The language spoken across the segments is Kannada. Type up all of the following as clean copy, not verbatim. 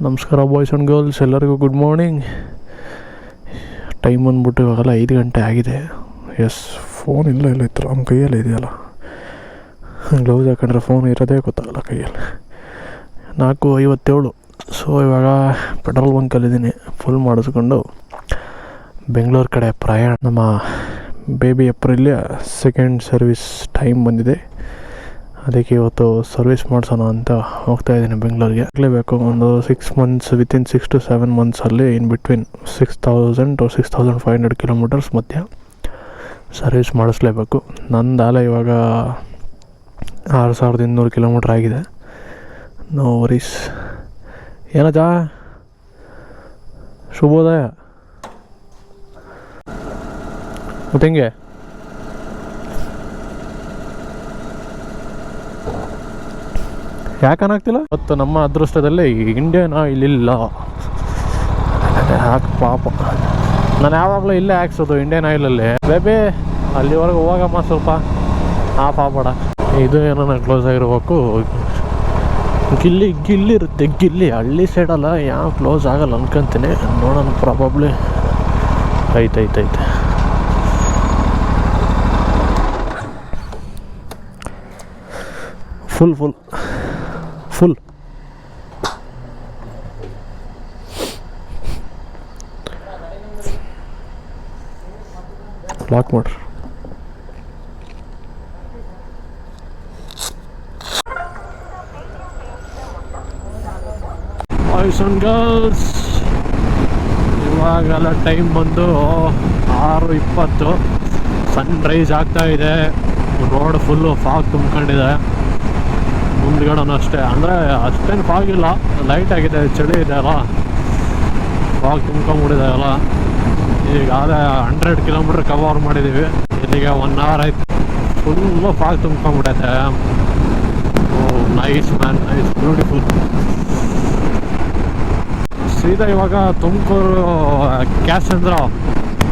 ನಮಸ್ಕಾರ ಬಾಯ್ಸ್ ಆ್ಯಂಡ್ ಗರ್ಲ್ಸ್, ಎಲ್ಲರಿಗೂ ಗುಡ್ ಮಾರ್ನಿಂಗ್. ಟೈಮ್ ಬಂದ್ಬಿಟ್ಟು ಇವಾಗೆಲ್ಲ 5 ಗಂಟೆ ಆಗಿದೆ. ಎಸ್, ಫೋನ್ ಇಲ್ಲ ಇತ್ತು ನಮ್ಮ ಕೈಯಲ್ಲಿ ಇದೆಯಲ್ಲ. ಗ್ಲೌಸ್ ಹಾಕೊಂಡ್ರೆ ಫೋನ್ ಇರೋದೇ ಗೊತ್ತಾಗಲ್ಲ ಕೈಯಲ್ಲಿ. 4:57. ಸೊ ಇವಾಗ ಪೆಟ್ರೋಲ್ ಬಂಕಲ್ಲಿದ್ದೀನಿ. ಫುಲ್ ಮಾಡಿಸ್ಕೊಂಡು ಬೆಂಗಳೂರು ಕಡೆ ಪ್ರಯಾಣ. ನಮ್ಮ baby April second service time ಬಂದಿದೆ. ಅದಕ್ಕೆ ಇವತ್ತು ಸರ್ವಿಸ್ ಮಾಡಿಸೋಣ ಅಂತ ಹೋಗ್ತಾಯಿದ್ದೀನಿ ಬೆಂಗಳೂರಿಗೆ. ಆಗಲೇಬೇಕು ಒಂದು 6 months, ವಿತಿನ್ 6 to 7 monthsಲ್ಲಿ ಇನ್ ಬಿಟ್ವೀನ್ 6000 to 6500 ಕಿಲೋಮೀಟರ್ಸ್ ಮಧ್ಯ ಸರ್ವಿಸ್ ಮಾಡಿಸ್ಲೇಬೇಕು. ನಂದಾಲ ಇವಾಗ 6200 ಕಿಲೋಮೀಟ್ರ್ ಆಗಿದೆ. No worries. ಏನಜ್ಜ, ಶುಭೋದಯ. ಮತ್ತೆ ಹೆಂಗೆ ಯಾಕನಾಗ್ತಿಲ್ಲ? ಇವತ್ತು ನಮ್ಮ ಅದೃಷ್ಟದಲ್ಲಿ ಇಂಡಿಯನ್ ಆಯಿಲ್ ಇಲ್ಲ. ಯಾಕೆ ಪಾಪ, ನಾನು ಯಾವಾಗಲೂ ಇಲ್ಲೇ ಹಾಕ್ಸೋದು ಇಂಡಿಯನ್ ಆಯಿಲಲ್ಲಿ. ಬೇಬಿ ಅಲ್ಲಿವರೆಗೆ ಹೋಗಮ್ಮ ಸ್ವಲ್ಪ. ಪಾಪಡ ಇದು ಏನೋ ಕ್ಲೋಸ್ ಆಗಿರ್ಬೇಕು. ಗಿಲ್ಲಿ ಇರುತ್ತೆ, ಗಿಲ್ಲಿ ಹಳ್ಳಿ ಸೈಡಲ್ಲ, ಯಾವ ಕ್ಲೋಸ್ ಆಗಲ್ಲ ಅನ್ಕೊಂತೀನಿ. ನೋಡೋಣ, ಪ್ರಾಬಬ್ಲಿ ಐತೆ. ಫುಲ್ ಲಾಕ್ ಮಾಡ್ರಿ. ಬಾಯ್ಸ್ ಆ್ಯಂಡ್ ಗರ್ಲ್ಸ್, ಇವಾಗೆಲ್ಲ ಟೈಮ್ ಬಂದು 6:20. ಸನ್ರೈಸ್ ಆಗ್ತಾ ಇದೆ. ರೋಡ್ ಫುಲ್ಲು ಫಾಗ್ ತುಂಬ್ಕೊಂಡಿದೆ. ಮುಂದ್ಗಡೆನೂ ಅಷ್ಟೇ, ಅಂದರೆ ಅಷ್ಟೇನು ಫಾಗ್ ಇಲ್ಲ, ಲೈಟ್ ಆಗಿದೆ. ಚಳಿ ಇದೆ ಅಲ್ಲ, ಫಾಗ್ ತುಂಬ್ಕೊಂಡ್ಬಿಟ್ಟಿದೆ ಅಲ್ಲ. ಈಗಾಗಲೇ 100 ಕಿಲೋಮೀಟ್ರ್ ಕವರ್ ಮಾಡಿದ್ದೀವಿ. ಇಲ್ಲಿಗೆ 1 hour ಆಯ್ತು. ಫುಲ್ಲು ಫಾಗ್ ತುಂಬ್ಕೊಂಡ್ಬಿಟ್ಟೈತೆ. Nice man, nice, beautiful. ಸೀದಾ ಇವಾಗ ತುಮಕೂರು ಕ್ಯಾಸಂದ್ರ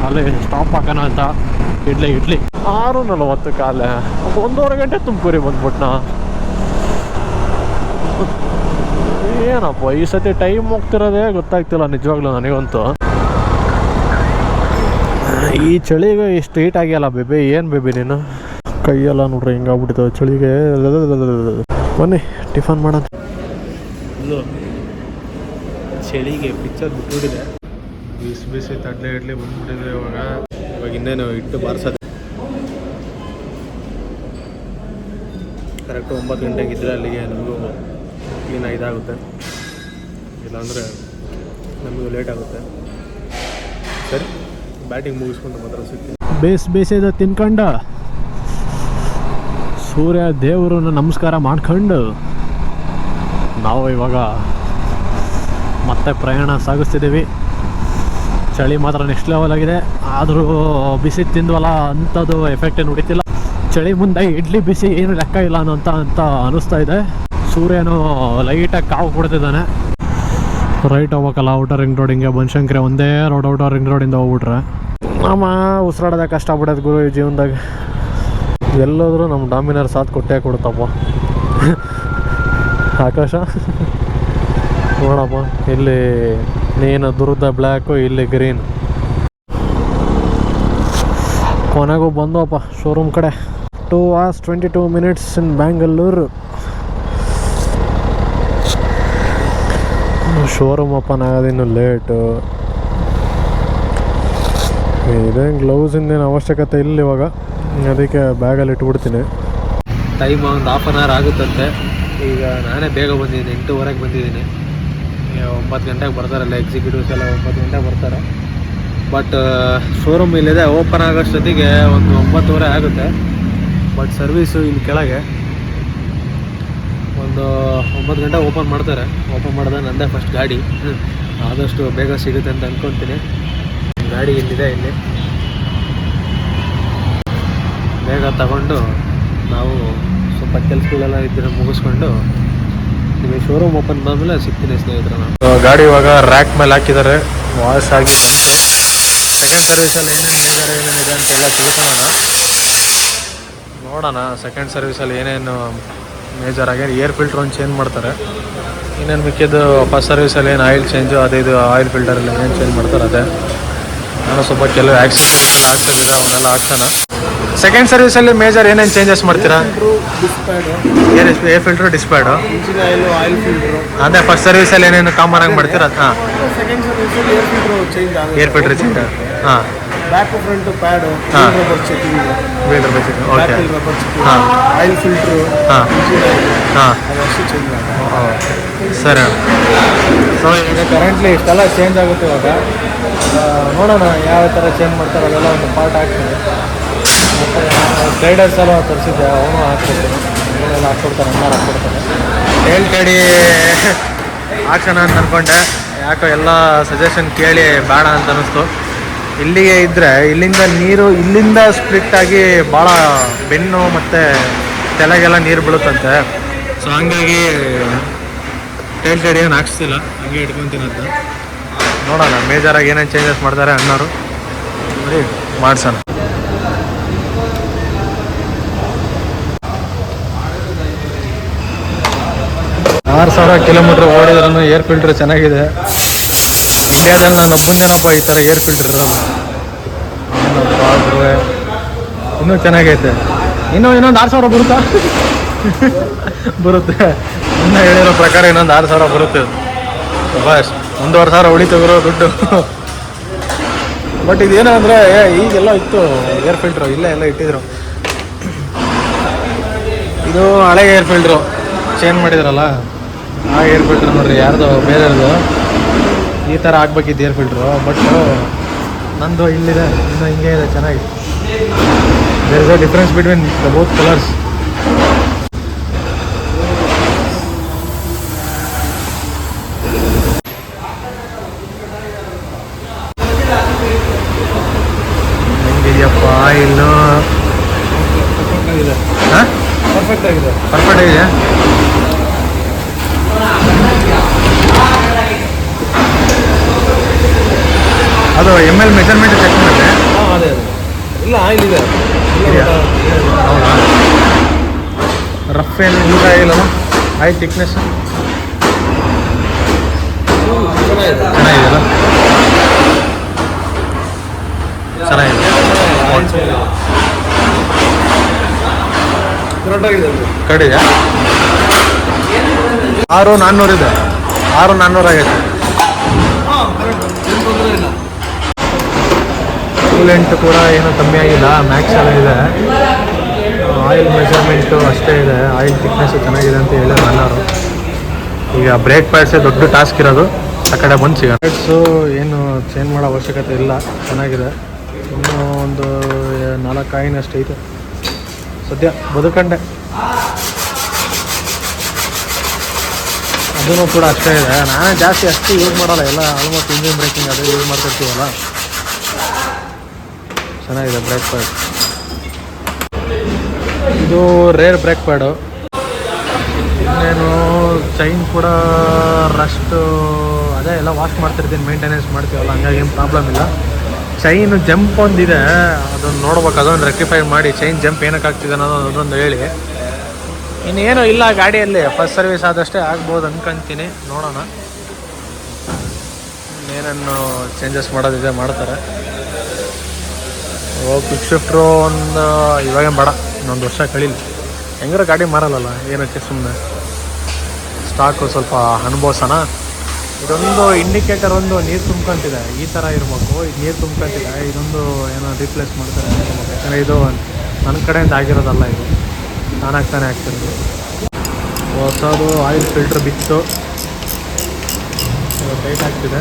ಅಲ್ಲಿ ಸ್ಟಾಪ್ ಹಾಕೋಣ ಅಂತ. ಇಡ್ಲಿ 6:40 ಕಾಲೇ 1.5 ಗಂಟೆ ತುಮಕೂರಿಗೆ ಬಂದ್ಬಿಟ್ನಾ. ಏನಪ್ಪ ಈ ಸತಿ ಟೈಮ್ ಹೋಗ್ತಿರೋದೇ ಗೊತ್ತಾಗ್ತಿಲ್ಲ ನಿಜವಾಗ್ಲೂ ನನಗಂತೂ. ಈ ಚಳಿಗೆ ಇಷ್ಟು ಹೀಟ್ ಆಗಿಲ್ಲ ಬೇಬಿ. ಏನು ಬೇಬಿ ನೀನು, ಕೈಯೆಲ್ಲ ನೋಡ್ರಿ ಹಿಂಗಾಗ್ಬಿಟ್ಟಿದೆ ಚಳಿಗೆ. ಬನ್ನಿ ಟಿಫನ್ ಮಾಡೋಣ. ಚಳಿಗೆ ಪಿಕ್ಚರ್ ಬಿಟ್ಬಿಟ್ಟಿದೆ. ಬಿಸಿ ತಡ್ಲೆ ಇಡ್ಲಿ ಬಂದ್ಬಿಟ್ಟಿದೆ. ಇವಾಗ ಇನ್ನೇನು ಇಟ್ಟು ಬಾರಿಸೋದು. ಕರೆಕ್ಟು 9 ಗಂಟೆಗಿದ್ದರೆ ಅಲ್ಲಿಗೆ ನಮಗೂ ಕ್ಲೀನ್ ಇದಾಗುತ್ತೆ, ಇಲ್ಲಾಂದರೆ ನಮಗೂ ಲೇಟ್ ಆಗುತ್ತೆ. ಸರಿ, ಬ್ಯಾಟಿಂಗ್ ಮುಗಿಸ್ಕೊಂಡು ಮಾತ್ರ ಸಿಗ್ತೀನಿ. ಬೇಸಿದ ತಿನ್ಕೊಂಡು ಸೂರ್ಯ ದೇವರನ್ನ ನಮಸ್ಕಾರ ಮಾಡ್ಕೊಂಡು ನಾವು ಇವಾಗ ಮತ್ತೆ ಪ್ರಯಾಣ ಸಾಗಿಸ್ತಿದ್ದೀವಿ. ಚಳಿ ಮಾತ್ರ ನೆಕ್ಸ್ಟ್ ಲೆವೆಲ್ ಆಗಿದೆ. ಆದರೂ ಬಿಸಿ ತಿಂದ್ವಲ್ಲ, ಅಂಥದ್ದು ಎಫೆಕ್ಟ್ ಏನು ಹೊಡಿತಿಲ್ಲ. ಚಳಿ ಮುಂದೆ ಇಡ್ಲಿ ಬಿಸಿ ಏನು ಲೆಕ್ಕ ಇಲ್ಲ ಅಂತ ಅನ್ನಿಸ್ತಾ ಇದೆ. ಸೂರ್ಯನು ಲೈಟಾಗಿ ಕಾವು ಕೊಡ್ತಿದ್ದಾನೆ. ರೈಟ್ ಹೋಗ್ಬೇಕಲ್ಲ ಔಟರ್ ರಿಂಗ್ ರೋಡ್. ಹಿಂಗೆ ಬನಶಂಕರಿ ಒಂದೇ ರೋಡ್, ಔಟರ್ ರಿಂಗ್ ರೋಡಿಂದ ಹೋಗ್ಬಿಟ್ರೆ ನಮ್ಮ ಉಸಿರಾಡೋದಾಗ ಕಷ್ಟ ಬಿಡೋದು ಗುರು ಈ ಜೀವನದಾಗ. ಎಲ್ಲೋದ್ರೂ ನಮ್ಮ ಡಾಮಿನರ್ ಸಾಥ್ ಕೊಟ್ಟೇ ಕೊಡುತ್ತಪ್ಪ. ಆಕಾಶ ನೋಡಪ್ಪ, ಇಲ್ಲಿ ನೀನು ದುರ್ದ ಬ್ಲ್ಯಾಕು, ಇಲ್ಲಿ ಗ್ರೀನ್. ಕೊನೆಗೂ ಬಂದವಪ್ಪ ಶೋರೂಮ್ ಕಡೆ. 2 hours 22 minutes in Bangalore. Showroom open ಆಗೋದಿನ್ನು ಲೇಟು. ಇದೇನು ಗ್ಲೌಸಿಂದೇನು ಅವಶ್ಯಕತೆ ಇಲ್ಲ ಇವಾಗ, ಅದಕ್ಕೆ ಬ್ಯಾಗಲ್ಲಿ ಇಟ್ಬಿಡ್ತೀನಿ. ಟೈಮ್ ಒಂದು 1/2 hour ಆಗುತ್ತಂತೆ. ಈಗ ನಾನೇ ಬೇಗ ಬಂದಿದ್ದೀನಿ, 8:00 ಬಂದಿದ್ದೀನಿ. 9 ಗಂಟೆಗೆ ಬರ್ತಾರಲ್ಲ ಎಕ್ಸಿಕ್ಯೂಟಿವ್ಸ್ ಎಲ್ಲ, 9 ಗಂಟೆಗೆ ಬರ್ತಾರೆ. ಬಟ್ ಶೋರೂಮ್ ಇಲ್ಲಿದೆ. ಓಪನ್ ಆಗೋಷ್ಟೊತ್ತಿಗೆ ಒಂದು 9:30 ಆಗುತ್ತೆ. ಬಟ್ ಸರ್ವೀಸು ಇಲ್ಲಿ ಕೆಳಗೆ ಒಂದು 9 ಗಂಟೆ ಓಪನ್ ಮಾಡ್ತಾರೆ. ಓಪನ್ ಮಾಡಿದ್ರೆ ನನ್ನದೇ ಫಸ್ಟ್ ಗಾಡಿ. ಆದಷ್ಟು ಬೇಗ ಸಿಗುತ್ತೆ ಅಂತ ಅಂದ್ಕೊತೀನಿ. ಗಾಡಿ ಇಲ್ಲಿದೆ. ಇಲ್ಲಿ ಬೇಗ ತಗೊಂಡು ನಾವು ಸ್ವಲ್ಪ ಕೆಲಸಗಳೆಲ್ಲ ಇದ್ದರೆ ಮುಗಿಸ್ಕೊಂಡು ನಿಮಗೆ ಶೋರೂಮ್ ಓಪನ್ ಆದಮೇಲೆ ಸಿಗ್ತೀನಿ ಸ್ನೇಹಿತರೆ. ನಾನು ಗಾಡಿ ಇವಾಗ ರ್ಯಾಕ್ ಮೇಲೆ ಹಾಕಿದ್ದಾರೆ. ವಾಶ್ ಆಗಿ ಸೆಕೆಂಡ್ ಸರ್ವಿಸಲ್ಲಿ ಏನೇನಿದೆ ಅಂತೆಲ್ಲ ತಿಳ್ಕೊಳ್ಳೋಣ. ನೋಡೋಣ ಸೆಕೆಂಡ್ ಸರ್ವಿಸಲ್ಲಿ ಏನೇನು ಮೇಜರ್ ಆಗಿ. ಏರ್ ಫಿಲ್ಟ್ರ್ ಒಂದು ಚೇಂಜ್ ಮಾಡ್ತಾರೆ. ಇನ್ನೇನು ಮಿಕ್ಕಿದ್ದು ಫಸ್ಟ್ ಸರ್ವಿಸಲ್ಲಿ ಏನು ಆಯಿಲ್ ಚೇಂಜು ಅದೇ ಇದು ಆಯಿಲ್ ಫಿಲ್ಟರಲ್ಲಿ ಏನು ಚೇಂಜ್ ಮಾಡ್ತಾರೆ ಅದೇ. ನಾನು ಸ್ವಲ್ಪ ಕೆಲವು ಆಕ್ಸಿಡೆಂಟ್ ಆಗ್ತಿದ್ದೆ ಅವನ್ನೆಲ್ಲ ಆಗ್ತಾನೆ. ಸೆಕೆಂಡ್ ಸರ್ವಿಸಲ್ಲಿ ಮೇಜರ್ ಏನೇನು ಚೇಂಜಸ್ ಮಾಡ್ತೀರಾ? Air filter, disc pad, oil filter. ಅದೇ ಫಸ್ಟ್ ಸರ್ವಿಸಲ್ಲಿ ಏನೇನು ಕಾಮನ್ ಆಗಿ ಮಾಡ್ತೀರಾ? ಹಾಂ, ಸೆಕೆಂಡ್ ಸರ್ವಿಸಲ್ಲಿ ಏರ್ ಫಿಲ್ಟ್ರು ಚೇಂಜ್ ಆಗುತ್ತೆ. Air filter change. ಹಾಂ, ಬ್ಯಾಕ್ ಫ್ರಂಟ್ ಪ್ಯಾಡು, ಹಾಂ, rubber checking, wheel rubber checking, okay, rubber checking, ಹಾಂ, ಆಯಿಲ್ ಫಿಲ್ಟ್ರು, ಹಾಂ, ಹಾಂ, ಅದಷ್ಟು ಚೇಂಜ್ ಆಗುತ್ತೆ. ಸರಿ. ಸೊ ಈಗ ಕರೆಂಟ್ಲಿ ಇಷ್ಟೆಲ್ಲ ಚೇಂಜ್ ಆಗುತ್ತೆ. ಇವಾಗ ನೋಡೋಣ ಯಾವ ಥರ ಚೇಂಜ್ ಮಾಡ್ತಾರೆ, ಅದೆಲ್ಲ ಒಂದು ಪಾರ್ಟ್ ಆಗ್ತದೆ. ಮತ್ತು ಸ್ಲೈಡರ್ಸ್ ಎಲ್ಲ ತರಿಸಿದ್ದೆ, ಅವನು ಹಾಕ್ಕೊಡ್ತಾರೆ, ಅವನ್ನೆಲ್ಲ ಹಾಕ್ಕೊಡ್ತಾರೆ, ಅನ್ನಾರು ಹಾಕ್ಕೊಡ್ತಾರೆ. ಹೇಳ್ಕೇಳಿ ಹಾಕ್ಸೋಣ ಅಂತ ಅಂದ್ಕೊಂಡೆ, ಯಾಕೋ ಎಲ್ಲ ಸಜೆಷನ್ ಕೇಳಿ ಬೇಡ ಅಂತ ಅನ್ನಿಸ್ತು. ಇಲ್ಲಿಗೆ ಇದ್ದರೆ ಇಲ್ಲಿಂದ ನೀರು ಇಲ್ಲಿಂದ ಸ್ಪ್ಲಿಟ್ಟಾಗಿ ಭಾಳ ಬೆನ್ನು ಮತ್ತು ತಲೆಗೆಲ್ಲ ನೀರು ಬೀಳುತ್ತಂತೆ. ಸೊ ಹಂಗಾಗಿ ಟೇಲ್ಟೆಡ್ ಏನು ಹಾಕ್ಸ್ತಿಲ್ಲ, ಹಂಗೆ ಇಟ್ಕೊತೀನಿ ಅಂತ. ನೋಡೋಣ ಮೇಜರಾಗಿ ಏನೇನು ಚೇಂಜಸ್ ಮಾಡ್ತಾರೆ ಅಣ್ಣವರು, ನೋಡಿ ಮಾಡ್ಸೋಣ. 6000 ಕಿಲೋಮೀಟ್ರ್ ಓಡಿದ್ರೂ ಏರ್ ಫಿಲ್ಟ್ರ್ ಚೆನ್ನಾಗಿದೆ. ಇಂಡಿಯಾದಲ್ಲಿ ನಾನು ಒಬ್ಬಂದೇನೊಬ್ಬ ಈ ಥರ ಏರ್ ಫಿಲ್ಟ್ರ್ ಇರೋದು. ಇನ್ನೂ ಚೆನ್ನಾಗೈತೆ. ಇನ್ನೊಂದು 6000 ಬರುತ್ತಾ? ಬರುತ್ತೆ. ಇನ್ನೂ ಹೇಳಿರೋ ಪ್ರಕಾರ ಇನ್ನೊಂದು 6000 ಬರುತ್ತೆ. ಬಸ್ 1500 ಉಳಿತೋಗಿರೋ ದುಡ್ಡು. ಬಟ್ ಇದೇನು ಅಂದರೆ ಈಗೆಲ್ಲ ಇತ್ತು ಏರ್ ಫಿಲ್ಟ್ರು, ಇಲ್ಲೇ ಎಲ್ಲ ಇಟ್ಟಿದ್ರು. ಇದು ಹಳೆ ಏರ್ ಫಿಲ್ಟ್ರು ಚೇಂಜ್ ಮಾಡಿದ್ರಲ್ಲ, ಆ ಏರ್ ಫಿಲ್ಟ್ರ್ ನೋಡ್ರಿ, ಯಾರ್ದು ಬೇರೆಯವ್ರದ್ದು ಈ ಥರ ಆಗ್ಬೇಕಿತ್ತು ಏರ್ ಫಿಲ್ಟ್ರು. ಬಟ್ ನಂದು ಇಲ್ಲಿದೆ, ಇನ್ನು ಹಿಂಗೆ ಇದೆ, ಚೆನ್ನಾಗಿ. There is a difference between the both colours. ಹೆಂಗಿದೆಯಪ್ಪ ಆಯಿಲ್ಲು? ಹಾಂ, ಪರ್ಫೆಕ್ಟ್ ಆಗಿದೆ. ಪರ್ಫೆಕ್ಟ್ ಆಗಿದೆ. ಅದು ML ಮೆಜರ್ಮೆಂಟ್ ಚೆಕ್ ಮಾಡಿದೆ. ಹಾಂ, ಅದೇ ಇಲ್ಲ, ಆಯಿಲ್ ಇದೆ. ಹೌದಾ? ರಫ್ ಏನು ಯೂಸ್ ಆಗಿಲ್ಲ? ಆಯಿಲ್ ಥಿಕ್ನೆಸ್ ಚೆನ್ನಾಗಿದೆಯಲ್ಲ? ಚೆನ್ನಾಗಿದೆ, ಕಡಿದೆಯಾ? 6400 ಇದೆ. 6400 ಆಗೈತೆ. ಕೂಲೆಂಟ್ ಕೂಡ ಏನೂ ಕಮ್ಮಿ ಆಗಿಲ್ಲ, ಮ್ಯಾಕ್ಸ್ ಎಲ್ಲ ಇದೆ. ಆಯಿಲ್ ಮೆಜರ್ಮೆಂಟು ಅಷ್ಟೇ ಇದೆ, ಆಯಿಲ್ ಥಿಕ್ನೆಸ್ಸು ಚೆನ್ನಾಗಿದೆ ಅಂತ ಹೇಳಿದ್ರು ಎಲ್ಲರೂ. ಈಗ ಬ್ರೇಕ್ ಪ್ಯಾಡ್ಸೇ ದೊಡ್ಡ ಟಾಸ್ಕ್ ಇರೋದು, ಆ ಕಡೆ ಬಂದು ಸಿಗ. ಪ್ಯಾಡ್ಸು ಏನು ಚೇಂಜ್ ಮಾಡೋ ಅವಶ್ಯಕತೆ ಇಲ್ಲ, ಚೆನ್ನಾಗಿದೆ. ಇನ್ನೂ ಒಂದು 4 ಕಾಯಿನಷ್ಟು ಐತೆ ಸದ್ಯ ಬದುಕಂಡೆ. ಅದೂ ಕೂಡ ಅಷ್ಟೇ ಇದೆ. ನಾನೇ ಜಾಸ್ತಿ ಅಷ್ಟು ಯೂಸ್ ಮಾಡೋಲ್ಲ, ಎಲ್ಲ ಆಲ್ಮೋಸ್ಟ್ ಇಂಜಿನ್ ಬ್ರೇಕಿಂಗ್ ಅದೇ ಯೂಸ್ ಮಾಡ್ತಿರ್ತೀವಲ್ಲ. ಚೆನ್ನಾಗಿದೆ ಬ್ರೇಕ್ ಪ್ಯಾಡ್. ಇದು ರೇರ್ ಬ್ರೇಕ್ ಪ್ಯಾಡು. ಇನ್ನೇನು ಚೈನ್ ಕೂಡ ರಸ್ಟು ಅದೇ ಎಲ್ಲ ವಾಶ್ ಮಾಡ್ತಿರ್ತೀನಿ, ಮೇಂಟೆನೆನ್ಸ್ ಮಾಡ್ತೀವಲ್ಲ, ಹಂಗಾಗಿ ಏನು ಪ್ರಾಬ್ಲಮ್ ಇಲ್ಲ. ಚೈನು ಜಂಪ್ ಒಂದಿದೆ, ಅದನ್ನು ನೋಡ್ಬೇಕು, ಅದೊಂದು ರೆಕ್ಟಿಫೈ ಮಾಡಿ ಚೈನ್ ಜಂಪ್ ಏನಕ್ಕೆ ಆಗ್ತಿದೆ ಅನ್ನೋದು ಅದೊಂದು ಹೇಳಿ. ಇನ್ನೇನು ಇಲ್ಲ ಗಾಡಿಯಲ್ಲಿ, ಫಸ್ಟ್ ಸರ್ವಿಸ್ ಆದಷ್ಟೇ ಆಗ್ಬೋದು ಅನ್ಕೊಂತೀನಿ. ನೋಡೋಣ ಏನೇನು ಚೇಂಜಸ್ ಮಾಡೋದಿದೆ ಮಾಡ್ತಾರೆ. ಕ್ವಿಕ್ ಶಿಫ್ಟ್ರು ಒಂದು ಇವಾಗೇ ಬೇಡ, ಇನ್ನೊಂದು ವರ್ಷ ಕಳೀಲಿ. ಹೆಂಗಾರ ಗಾಡಿ ಮಾರಲ್ಲಲ್ಲ, ಏನಕ್ಕೆ ಸುಮ್ಮನೆ ಸ್ಟಾಕು ಸ್ವಲ್ಪ ಅನುಭವಿಸೋಣ. ಇದೊಂದು ಇಂಡಿಕೇಟರ್ ಒಂದು ನೀರು ತುಂಬ್ಕೊಂತಿದೆ, ಈ ಥರ ಇರಬೇಕು. ಇದು ನೀರು ತುಂಬ್ಕೊಂತಿದೆ, ಇದೊಂದು ಏನೋ ರೀಪ್ಲೇಸ್ ಮಾಡ್ತಾರೆ. ಯಾಕಂದರೆ ಇದು ನನ್ನ ಕಡೆಯಿಂದ ಆಗಿರೋದಲ್ಲ, ಇದು ನಾನಾಗ್ತಾನೆ ಆಗ್ತಿರೋದು. ಹೊಸದು ಆಯಿಲ್ ಫಿಲ್ಟ್ರ್ ಬಿತ್ತು, ಟೈಟ್ ಆಗ್ತಿದೆ.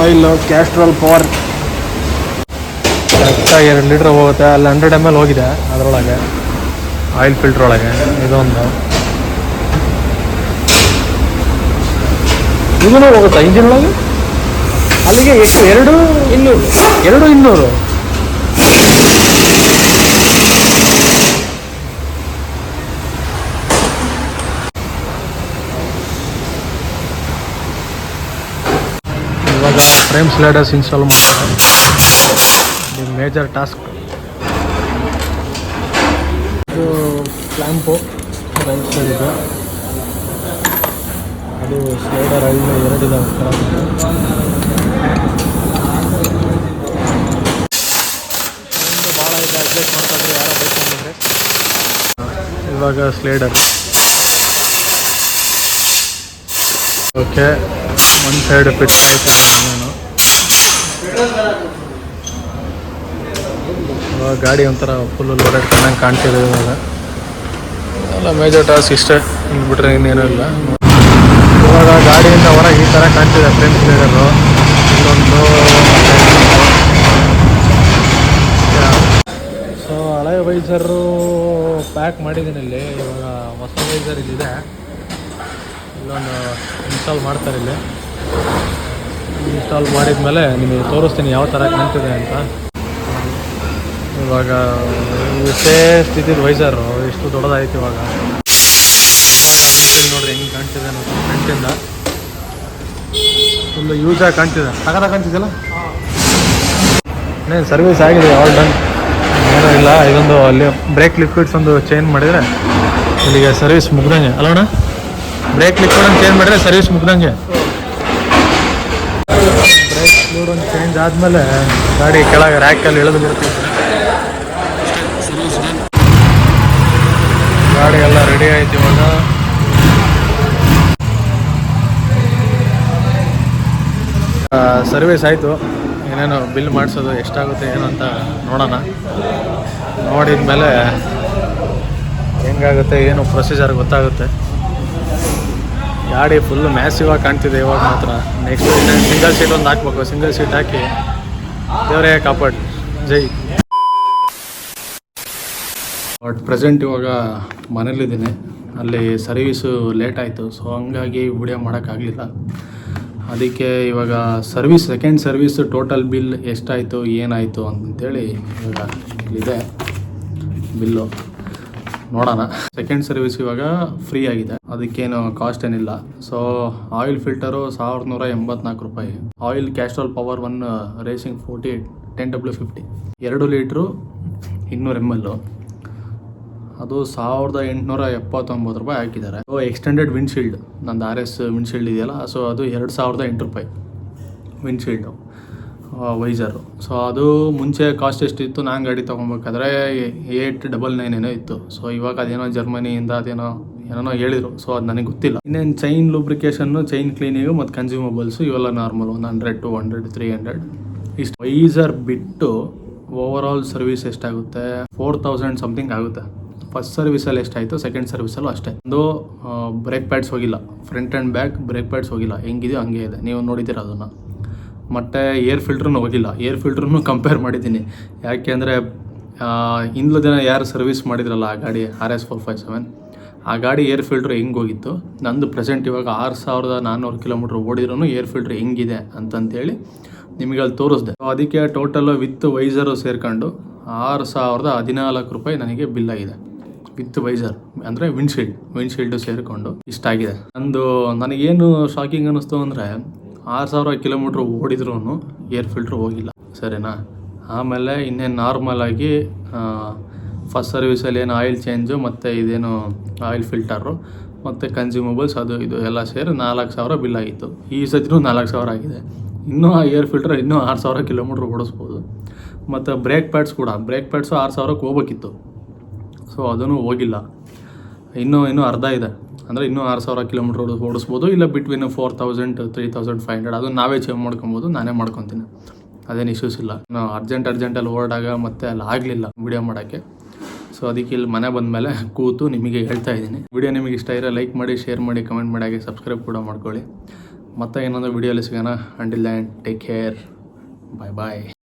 ಆಯಿಲ್ ಕ್ಯಾಸ್ಟ್ರಾಲ್ ಪವರ್ ಕರೆಕ್ಟಾಗಿ 2 ಲೀಟ್ರ್ ಹೋಗುತ್ತೆ. ಅಲ್ಲಿ 100 ml ಹೋಗಿದೆ ಅದರೊಳಗೆ, ಆಯಿಲ್ ಫಿಲ್ಟ್ರ್ ಒಳಗೆ. ಇದೊಂದು ಇದೂ ಹೋಗುತ್ತಾ ಇಂಜಿನ್ ಒಳಗೆ? ಅಲ್ಲಿಗೆ ಎಷ್ಟು? 200. ಇವಾಗ ಫ್ರೇಮ್ ಸ್ಲೈಡರ್ಸ್ ಇನ್ಸ್ಟಾಲ್ ಮಾಡ್ತಾರೆ. ಇದು ಮೇಜರ್ ಟಾಸ್ಕ್. ಇದು ಕ್ಲ್ಯಾಂಪು ರೈಟ್ ಸೈಡ್ ಇದೆ. ಅದು ಸ್ಲೈಡರ್ ಹಳ್ಳಿ ಎರಡಿದಾವೆ ಭಾಳ ಇದೆ ಅಡ್ಜಸ್ಟ್ ಮಾಡ್ಕೊಂಡ್ರೆ ಯಾರೋ ಬೈಕೊಂಡ್ರೆ ಇವಾಗ ಸ್ಲೈಡರ್ ಓಕೆ ಒಂದು ಸೈಡ್ ಫಿಟ್ ಆಯ್ತಾ ನಾನು ಇವಾಗ ಗಾಡಿ ಒಂಥರ ಫುಲ್ ಲೋಡೆಡ್ ಚೆನ್ನಾಗಿ ಕಾಣ್ತಿದೆ ಇವಾಗ ಎಲ್ಲ ಮೇಜರ್ ಟಾಸ್ಕ್ ಇಷ್ಟೇ ಇನ್ನು ಬಿಟ್ರೆ ಇನ್ನೇನೂ ಇಲ್ಲ ಇವಾಗ ಗಾಡಿಯಿಂದ ಹೊರಗೆ ಈ ಥರ ಕಾಣ್ತಿದೆ ಫ್ರಂಟ್ ಸ್ಲೈಡರು ಇಲ್ಲೊಂದು ಸೊ ಹಳೆ ವೈಸರು ಪ್ಯಾಕ್ ಮಾಡಿದ್ದೀನಿ ಇಲ್ಲಿ ಇವಾಗ ಹೊಸ ವೈಸರ್ ಇಲ್ಲಿದೆ ಇಲ್ಲೊಂದು ಇನ್ಸ್ಟಾಲ್ ಮಾಡ್ತಾರೆ ಇಲ್ಲಿ ಇನ್ಸ್ಟಾಲ್ ಮಾಡಿದ್ಮೇಲೆ ನಿಮಗೆ ತೋರಿಸ್ತೀನಿ ಯಾವ ಥರ ಕಾಣ್ತಿದೆ ಅಂತ ಇವಾಗ ಇಷ್ಟೇ ಸ್ಥಿತಿದ ವೈಸರು ಎಷ್ಟು ದೊಡ್ಡದಾಯ್ತು ಇವಾಗ ನೋಡ್ರಿ ಹೆಂಗೆ ಕಾಣ್ತಿದೆ ನೋಡಿ ಫ್ರಂಟಿಂದ ಫುಲ್ಲು ಯೂಸಾಗಿ ಕಾಣ್ತಿದೆ ತಗೋದ ಕಾಣ್ತಿದೆಯಲ್ಲ ಇನ್ನೇನು ಸರ್ವಿಸ್ ಆಗಿದೆ ಆಲ್ ಡನ್ ಏನೂ ಇಲ್ಲ ಇದೊಂದು ಅಲ್ಲಿ ಬ್ರೇಕ್ ಲಿಕ್ವಿಡ್ಸ್ ಒಂದು ಚೇಂಜ್ ಮಾಡಿದರೆ ಇಲ್ಲಿಗೆ ಸರ್ವಿಸ್ ಮುಗ್ದಂಗೆ ಅಲ್ಲೋಣ ಬ್ರೇಕ್ ಲಿಕ್ವಿಡ್ ಒಂದು ಚೇಂಜ್ ಮಾಡಿದ್ರೆ ಸರ್ವಿಸ್ ಮುಗ್ದಂಗೆ ಬ್ರೇಕ್ ಲಿಕ್ವಿಡ್ ಒಂದು ಚೇಂಜ್ ಆದಮೇಲೆ ಗಾಡಿ ಕೆಳಗೆ ರ್ಯಾಕಲ್ಲಿ ಇಳಿದು ಬಿಡ್ತೀವಿ ಗಾಡಿ ಎಲ್ಲ ರೆಡಿ ಆಯ್ತು ಇವಾಗ ಸರ್ವಿಸ್ ಆಯಿತು ಏನೇನು ಬಿಲ್ ಮಾಡಿಸೋದು ಎಷ್ಟಾಗುತ್ತೆ ಏನು ಅಂತ ನೋಡೋಣ ನೋಡಿದ ಮೇಲೆ ಹೆಂಗಾಗುತ್ತೆ ಏನು ಪ್ರೊಸೀಜರ್ ಗೊತ್ತಾಗುತ್ತೆ ಗಾಡಿ ಫುಲ್ಲು ಮ್ಯಾಸಿವ್ ಆಗಿ ಕಾಣ್ತಿದೆ ಇವಾಗ ಮಾತ್ರ ನೆಕ್ಸ್ಟ್ ಸಿಂಗಲ್ ಸೀಟ್ ಒಂದು ಹಾಕ್ಬೇಕು ಸಿಂಗಲ್ ಸೀಟ್ ಹಾಕಿ ದೇವರೇ ಕಾಪಾಡಿ ಜೈ ಬಟ್ ಪ್ರೆಸೆಂಟ್ ಇವಾಗ ಮನೇಲಿದ್ದೀನಿ ಅಲ್ಲಿ ಸರ್ವೀಸು ಲೇಟ್ ಆಯಿತು ಸೊ ಹಂಗಾಗಿ ವಿಡಿಯೋ ಮಾಡೋಕ್ಕಾಗಲಿಲ್ಲ ಅದಕ್ಕೆ ಇವಾಗ ಸೆಕೆಂಡ್ ಸರ್ವೀಸು ಟೋಟಲ್ ಬಿಲ್ ಎಷ್ಟಾಯಿತು ಏನಾಯಿತು ಅಂತಂತೇಳಿ ಇವಾಗ ಇಲ್ಲಿದೆ ಬಿಲ್ಲು ನೋಡೋಣ ಸೆಕೆಂಡ್ ಸರ್ವಿಸ್ ಇವಾಗ ಫ್ರೀ ಆಗಿದೆ ಅದಕ್ಕೇನು ಕಾಸ್ಟ್ ಏನಿಲ್ಲ ಸೊ ಆಯಿಲ್ ಫಿಲ್ಟರು 1184 ರೂಪಾಯಿ oil Castrol power 1 racing 10W50 2 litre 200 ml ಅದು 1879 ರೂಪಾಯಿ ಹಾಕಿದ್ದಾರೆ ಸೊ ಎಕ್ಸ್ಟೆಂಡೆಡ್ ವಿಂಡ್ಶೀಲ್ಡ್ ನಂದು RS ವಿಂಡ್ಶೀಲ್ಡ್ ಇದೆಯಲ್ಲ ಸೊ ಅದು 2008 ರೂಪಾಯಿ ವಿಂಡ್ಶೀಲ್ಡು ವೈಸರು ಸೊ ಅದು ಮುಂಚೆ ಕಾಸ್ಟ್ ಎಷ್ಟಿತ್ತು ನಾನು ಗಾಡಿ ತೊಗೊಬೇಕಾದ್ರೆ 899 ಏನೋ ಇತ್ತು ಸೊ ಇವಾಗ ಅದೇನೋ ಜರ್ಮನಿಯಿಂದ ಏನೇನೋ ಹೇಳಿದರು ಸೊ ಅದು ನನಗೆ ಗೊತ್ತಿಲ್ಲ ಇನ್ನೇನು ಚೈನ್ ಲೂಬ್ರಿಕೇಷನ್ನು ಚೈನ್ ಕ್ಲೀನಿಂಗು ಮತ್ತು ಕನ್ಸ್ಯೂಮಬಲ್ಸು ಇವೆಲ್ಲ ನಾರ್ಮಲ್ 100 200 300 ಇಷ್ಟು ವೈಸರ್ ಬಿಟ್ಟು ಓವರ್ ಆಲ್ ಸರ್ವಿಸ್ ಎಷ್ಟಾಗುತ್ತೆ 4000 ಸಮಥಿಂಗ್ ಆಗುತ್ತೆ ಫಸ್ಟ್ ಸರ್ವಿಸಲ್ಲಿ ಎಷ್ಟಾಯಿತು ಸೆಕೆಂಡ್ ಸರ್ವಿಸಲ್ಲೂ ಅಷ್ಟೇ ಒಂದು ಬ್ರೇಕ್ ಪ್ಯಾಡ್ಸ್ ಹೋಗಿಲ್ಲ front and back brake pads ಹೋಗಿಲ್ಲ ಹೆಂಗಿದೆಯೋ ಹಂಗೆ ಇದೆ ನೀವು ನೋಡಿದ್ದೀರ ಅದನ್ನು ಮತ್ತು ಏರ್ ಫಿಲ್ಟ್ರೂ ಹೋಗಿಲ್ಲ ಏರ್ ಫಿಲ್ಟ್ರೂ ಕಂಪೇರ್ ಮಾಡಿದ್ದೀನಿ ಯಾಕೆ ಅಂದರೆ ಹಿಂದ್ಲ ದಿನ ಯಾರು ಸರ್ವಿಸ್ ಮಾಡಿದ್ರಲ್ಲ ಆ ಗಾಡಿ RS 457 ಆ ಗಾಡಿ ಏರ್ ಫಿಲ್ಟ್ರ್ ಹೆಂಗೆ ಹೋಗಿತ್ತು ನಂದು ಪ್ರೆಸೆಂಟ್ ಇವಾಗ 6400 ಕಿಲೋಮೀಟ್ರ್ ಓಡಿದ್ರೂ ಏರ್ ಫಿಲ್ಟ್ರ್ ಹೆಂಗಿದೆ ಅಂತಂತೇಳಿ ನಿಮಗೆ ಅಲ್ಲಿ ತೋರಿಸ್ದೆ ಅದಕ್ಕೆ ಟೋಟಲ್ ವಿತ್ ವೈಸರು ಸೇರ್ಕೊಂಡು 6014 ರೂಪಾಯಿ ನನಗೆ ಬಿಲ್ ಆಗಿದೆ ವಿತ್ ವೈಸರ್ ಅಂದರೆ ವಿಂಡ್ಶೀಲ್ಡು ಸೇರಿಕೊಂಡು ಇಷ್ಟಾಗಿದೆ ನನಗೇನು ಶಾಕಿಂಗ್ ಅನ್ನಿಸ್ತು ಅಂದರೆ 6000 ಕಿಲೋಮೀಟ್ರ್ ಓಡಿದ್ರೂ ಏರ್ ಫಿಲ್ಟ್ರ್ ಹೋಗಿಲ್ಲ ಸರಿನಾ ಆಮೇಲೆ ಇನ್ನೇನು ನಾರ್ಮಲಾಗಿ ಫಸ್ಟ್ ಸರ್ವಿಸಲ್ಲಿ ಏನು ಆಯಿಲ್ ಚೇಂಜು ಮತ್ತು ಇದೇನು ಆಯಿಲ್ ಫಿಲ್ಟರು ಮತ್ತು ಕನ್ಸ್ಯೂಮಬಲ್ಸ್ ಅದು ಇದು ಎಲ್ಲ ಸೇರಿ 4000 ಬಿಲ್ ಆಗಿತ್ತು ಈ ಸತಿನೂ 4000 ಆಗಿದೆ ಇನ್ನೂ ಆ ಏರ್ ಫಿಲ್ಟರ್ ಇನ್ನೂ 6000 ಕಿಲೋಮೀಟ್ರ್ ಓಡಿಸ್ಬೋದು ಮತ್ತು ಬ್ರೇಕ್ ಪ್ಯಾಡ್ಸು 6000ಕ್ಕೆ ಹೋಗ್ಬೇಕಿತ್ತು ಸೊ ಅದೂ ಹೋಗಿಲ್ಲ ಇನ್ನೂ ಅರ್ಧ ಇದೆ ಅಂದರೆ ಇನ್ನೂ 6000 ಕಿಲೋಮೀಟ್ರ್ ಓಡಿಸ್ಬೋದು ಇಲ್ಲ ಬಿಟ್ವೀನ್ 4000 3500 ಅದು ನಾವೇ ಚೇಂಜ್ ಮಾಡ್ಕೊಬೋದು ನಾನೇ ಮಾಡ್ಕೊತೀನಿ ಅದೇನು ಇಶ್ಯೂಸ್ ಇಲ್ಲ ನಾವು ಅರ್ಜೆಂಟಲ್ಲಿ ಓಡಾಗ ಮತ್ತೆ ಅಲ್ಲಿ ಆಗಲಿಲ್ಲ ವಿಡಿಯೋ ಮಾಡೋಕ್ಕೆ ಸೊ ಅದಕ್ಕೆ ಇಲ್ಲಿ ಮನೆ ಬಂದಮೇಲೆ ಕೂತು ನಿಮಗೆ ಹೇಳ್ತಾ ಇದ್ದೀನಿ ವಿಡಿಯೋ ನಿಮಗೆ ಇಷ್ಟ ಇರೋ ಲೈಕ್ ಮಾಡಿ ಶೇರ್ ಮಾಡಿ ಕಮೆಂಟ್ ಮಾಡಿ ಹಾಗೆ ಸಬ್ಸ್ಕ್ರೈಬ್ ಕೂಡ ಮಾಡ್ಕೊಳ್ಳಿ ಮತ್ತೆ ಇನ್ನೊಂದು ವಿಡಿಯೋಲಿ ಸಿಗೋಣ ಅಂಟಿಲ್ ದೆನ್ ಟೇಕ್ ಕೇರ್ ಬಾಯ್